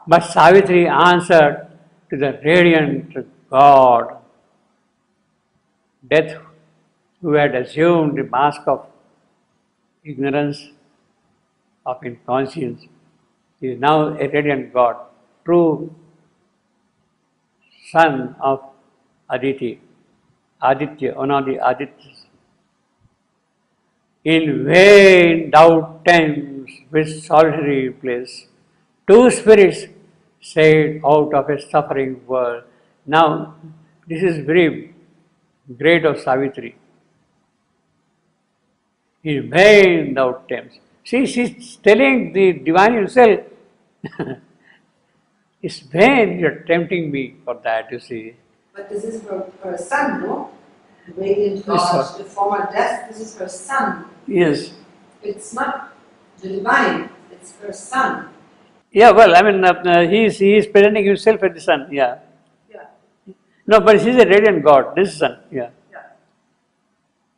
But Savitri answered to the radiant God, Death, who had assumed the mask of ignorance, of inconscience, is now a radiant God, true son of Aditi, Aditya, one of the Adityas. In vain thou tempts with solitary bliss, two spirits saved out of a suffering world. Now, this is very great of Savitri. In vain thou tempts. See, she's telling the divine himself, it's vain you're tempting me for that, you see. But this is her son, no? The radiant God, the former death, this is her son. Yes. It's not the divine, it's her son. Yeah, well, I mean, he is presenting himself as the son, yeah. Yeah. No, but he's a radiant God, this son, yeah. Yeah.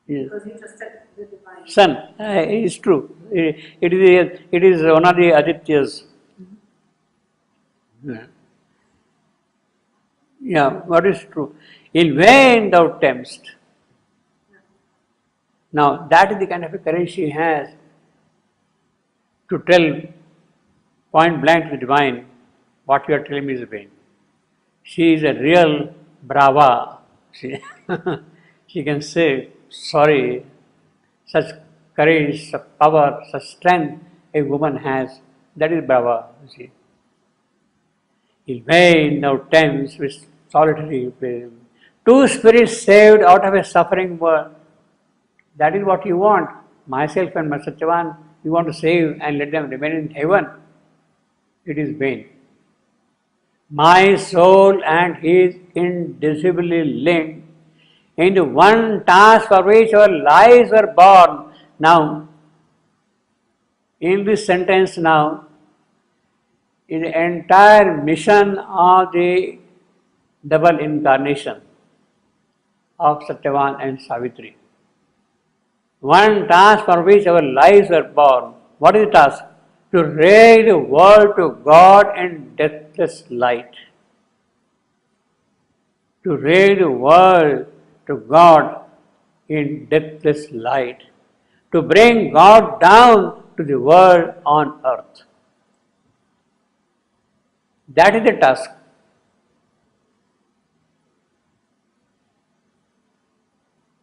Yes. Because he just said the divine. Son, it's true. It is one of the Adityas. Yeah. Yeah, what is true? In vain thou temptst. Now, that is the kind of a courage she has to tell point blank to the divine, what you are telling me is vain. She is a real brava. She can say, sorry, such courage, such power, such strength a woman has. That is brava, you see. In vain thou tempts with solitary pain. Two spirits saved out of a suffering world. That is what you want. Myself and my Satyavan, you want to save and let them remain in heaven. It is vain. My soul and his indissolubly linked into one task for which our lives were born. Now, in this sentence now, is the entire mission of the double incarnation of Satyavan and Savitri. One task for which our lives were born. What is the task? To raise the world to God in deathless light. To raise the world to God in deathless light. To bring God down to the world on earth. That is the task.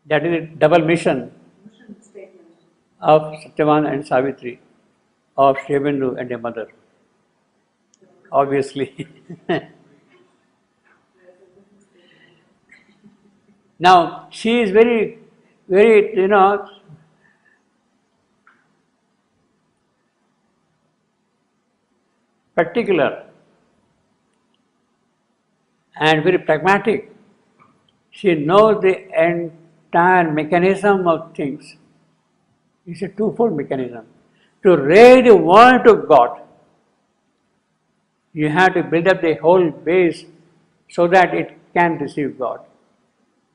That is the double mission of Satyavan and Savitri, of Shrebendu and a mother. Obviously. Now, she is very, very, particular and very pragmatic. She knows the entire mechanism of things. It's a twofold mechanism. To raise the world to God, you have to build up the whole base so that it can receive God.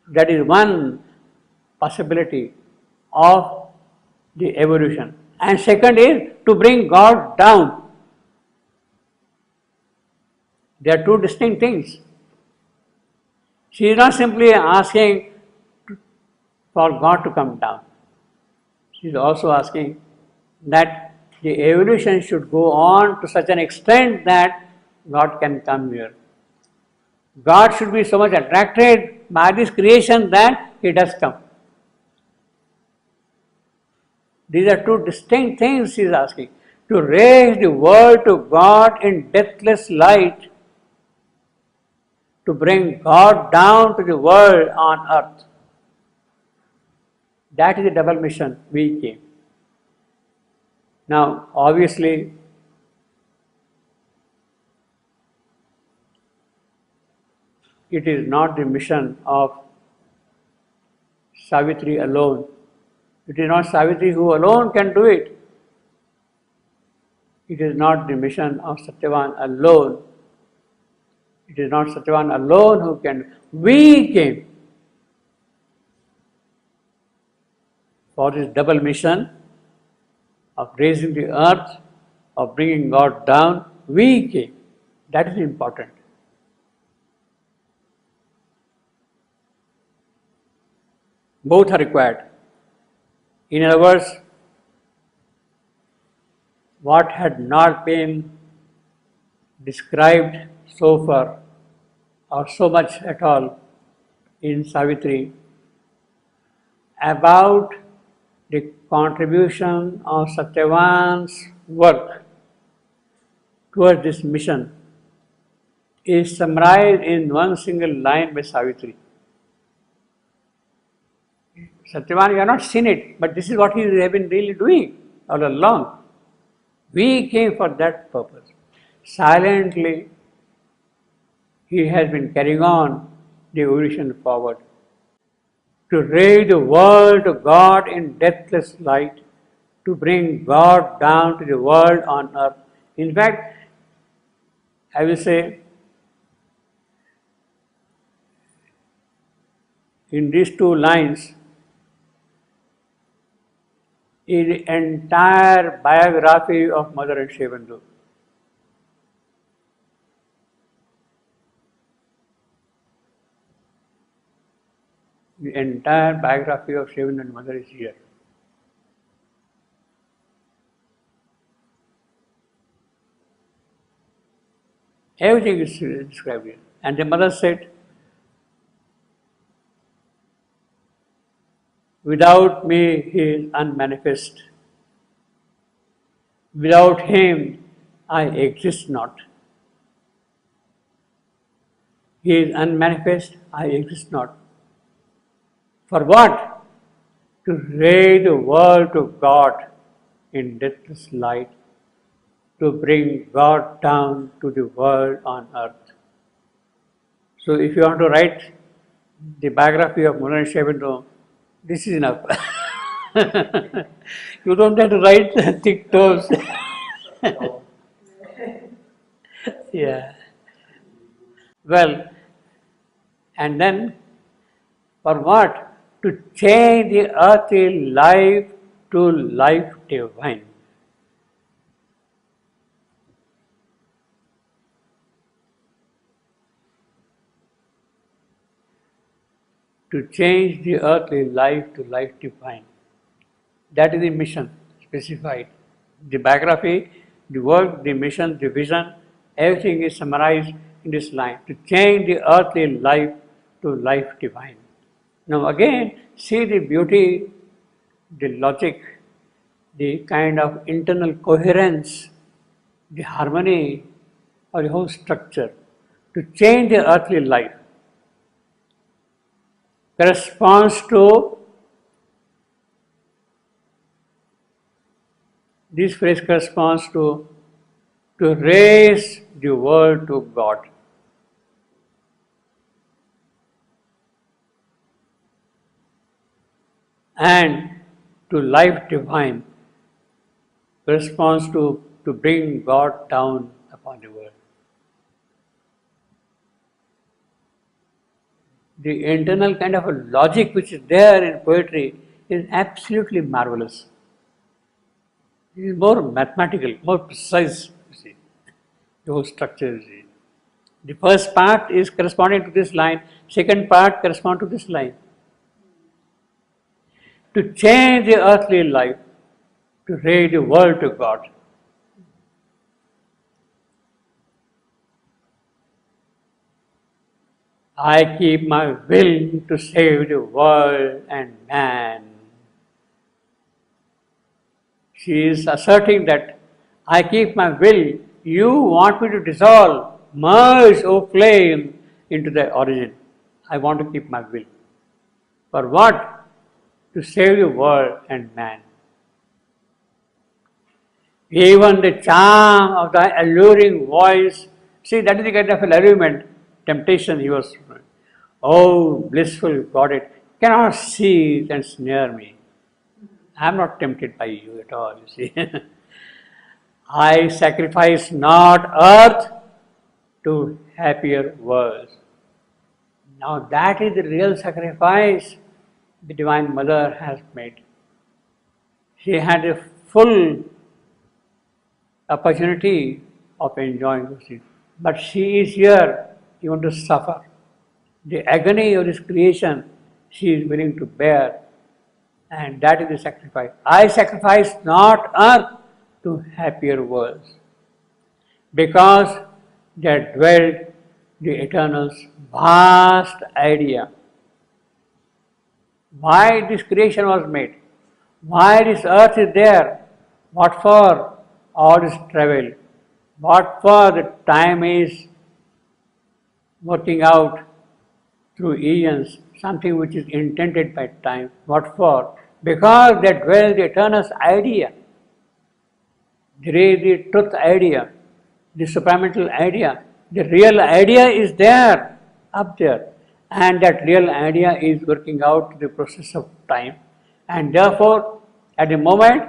That is one possibility of the evolution. And second is to bring God down. They are two distinct things. She is not simply asking for God to come down. She is also asking that the evolution should go on to such an extent that God can come here. God should be so much attracted by this creation that He does come. These are two distinct things she is asking. To raise the world to God in deathless light, to bring God down to the world on earth. That is the double mission we came. Now, obviously, it is not the mission of Savitri alone. It is not Savitri who alone can do it. It is not the mission of Satyavan alone. It is not Satyavan alone who can. We came for this double mission of raising the earth, of bringing God down. We came. That is important. Both are required. In other words, what had not been described so far or so much at all in Savitri about the contribution of Satyavan's work towards this mission is summarized in one single line by Savitri. Satyavan, you have not seen it, but this is what he has been really doing all along. We came for that purpose. Silently, he has been carrying on the evolution forward to raise the world to God in deathless light, to bring God down to the world on earth. In fact, I will say, in these two lines, is the entire biography of Mother and Sri Aurobindo. The entire biography of Sri Aurobindo and Mother is here. Everything is described here. And the mother said, without me he is unmanifest. Without him I exist not. He is unmanifest, I exist not. For what? To raise the world to God in deathless light, to bring God down to the world on earth. So if you want to write the biography of Mother and Sri Aurobindo, this is enough. You don't have to write thick toes. Yeah. Well, and then for what? To change the earthly life to life divine. To change the earthly life to life divine. That is the mission specified. The biography, the work, the mission, the vision, everything is summarized in this line. To change the earthly life to life divine. Now again, see the beauty, the logic, the kind of internal coherence, the harmony of the whole structure. To change the earthly life corresponds to, this phrase corresponds to raise the world to God. And to life divine corresponds to bring God down upon the world. The internal kind of a logic which is there in poetry is absolutely marvelous. It is more mathematical, more precise, you see, the whole structure, you see. The first part is corresponding to this line, second part corresponds to this line. To change the earthly life, to raise the world to God. I keep my will to save the world and man. She is asserting that I keep my will, you want me to dissolve, merge, O flame, into the origin. I want to keep my will. For what? To save the world and man. Even the charm of the alluring voice, see, that is the kind of allurement, temptation he was. Oh, blissful goddess, cannot seize and snare me. I am not tempted by you at all, you see. I sacrifice not earth to happier worlds. Now that is the real sacrifice the Divine Mother has made. She had a full opportunity of enjoying but she is here even to suffer. The agony of this creation she is willing to bear, and that is the sacrifice. I sacrifice not earth to happier worlds, because there dwelt the Eternal's vast idea. Why this creation was made? Why this earth is there? What for all this travel? What for the time is working out through eons, something which is intended by time. What for? Because there dwells the Eternal's idea. There is the truth idea, the supramental idea. The real idea is there, up there. And that real idea is working out the process of time. And therefore, at the moment,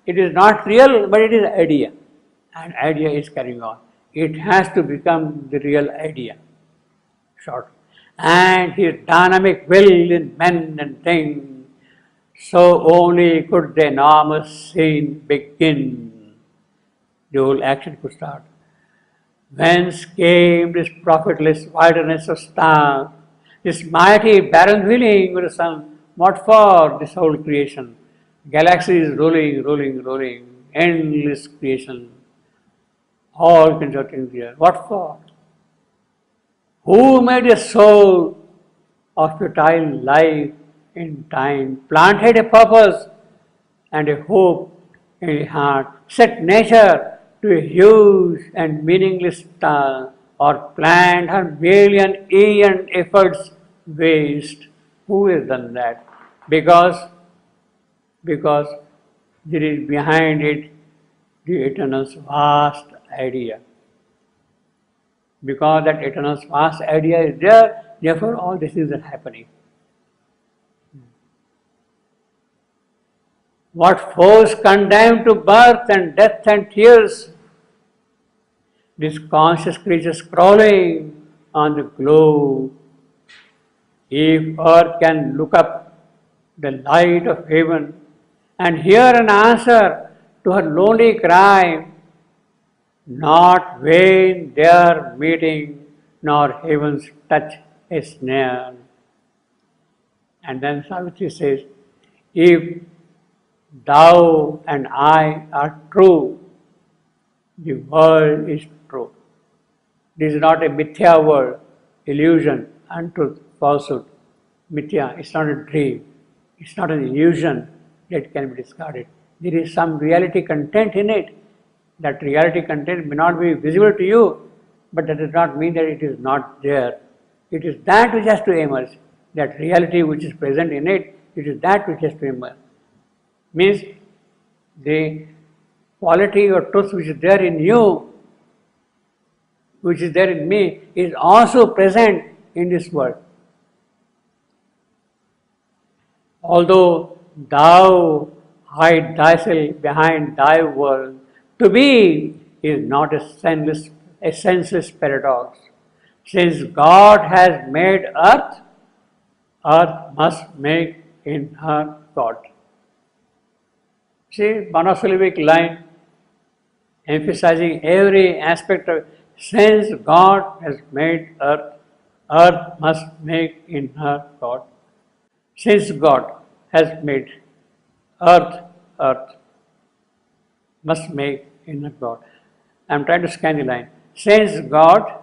it is not real, but it is idea. And idea is carrying on. It has to become the real idea. Short. And his dynamic will in men and things, so only could the enormous scene begin. The whole action could start. Whence came this profitless wilderness of stars, this mighty barren wheeling with the sun? What for this whole creation? Galaxies rolling, rolling, rolling, endless creation, all conjuncting there. What for? Who made a soul of fertile life in time, planted a purpose and a hope in a heart, set nature to a huge and meaningless task, or planned her million eon efforts waste? Who has done that? Because there is behind it the Eternal's vast idea. Because that Eternal's vast idea is there, therefore all these things are happening. What force condemned to birth and death and tears? This conscious creature crawling on the globe. If earth can look up the light of heaven and hear an answer to her lonely cry, not vain their meeting, nor heaven's touch a snare. And then Savitri says, if thou and I are true, the world is true. This is not a mithya world, illusion, untruth, falsehood. Mithya, it's not a dream. It's not an illusion that can be discarded. There is some reality content in it. That reality content may not be visible to you, but that does not mean that it is not there. It is that which has to emerge. That reality which is present in it, it is that which has to emerge. Means the quality or truth which is there in you, which is there in me, is also present in this world. Although thou hide thyself behind thy world, to be is not a senseless paradox. Since God has made earth, earth must make in her God. See, monosyllabic line emphasizing every aspect of, since God has made earth, earth must make in her God. Since God has made earth, earth must make in her God. I am trying to scan the line. Since God,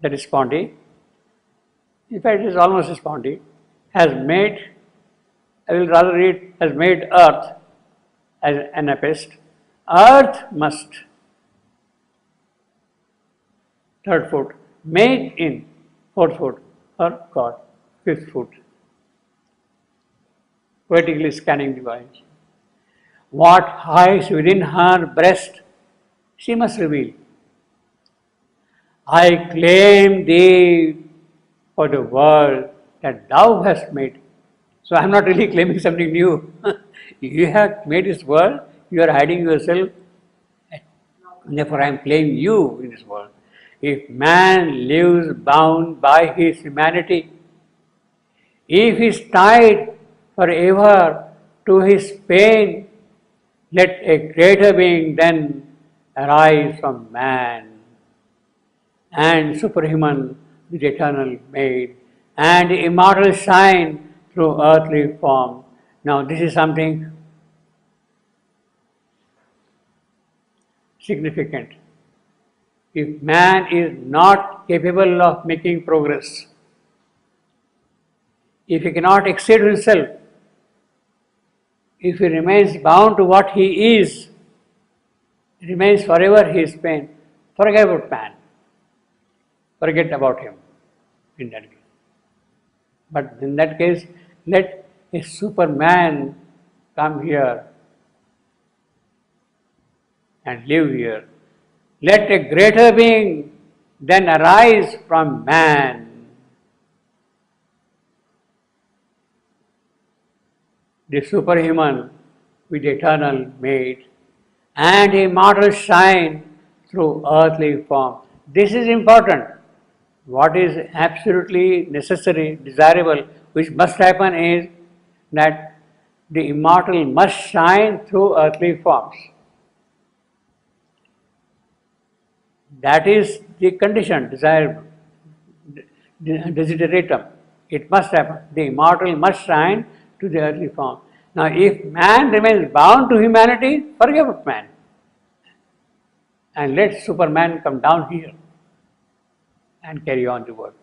that is Pondy, in fact it is almost as Pondy, has made, I will rather read, has made earth as an Anapist, earth must, third foot, make in, fourth foot, her God, fifth foot. Vertically scanning the vines. What hides within her breast, she must reveal. I claim thee for the world that thou hast made. So I am not really claiming something new. You have made this world, you are hiding yourself, and therefore I am claiming you in this world. If man lives bound by his humanity, if he is tied forever to his pain, let a greater being then arise from man. and superhuman with eternal made, and immortal shine through earthly form. Now this is something significant. If man is not capable of making progress, if he cannot exceed himself, if he remains bound to what he is, remains forever his pain, forget about man. Forget about him in that case. But in that case, let a Superman come here and live here. Let a greater being then arise from man. The superhuman with eternal made and immortal shine through earthly form. This is important. What is absolutely necessary, desirable, which must happen is that the immortal must shine through earthly forms. That is the condition, desirable, desideratum. It must happen. The immortal must shine to the earthly form. Now, if man remains bound to humanity, forget about man. And let Superman come down here and carry on the work.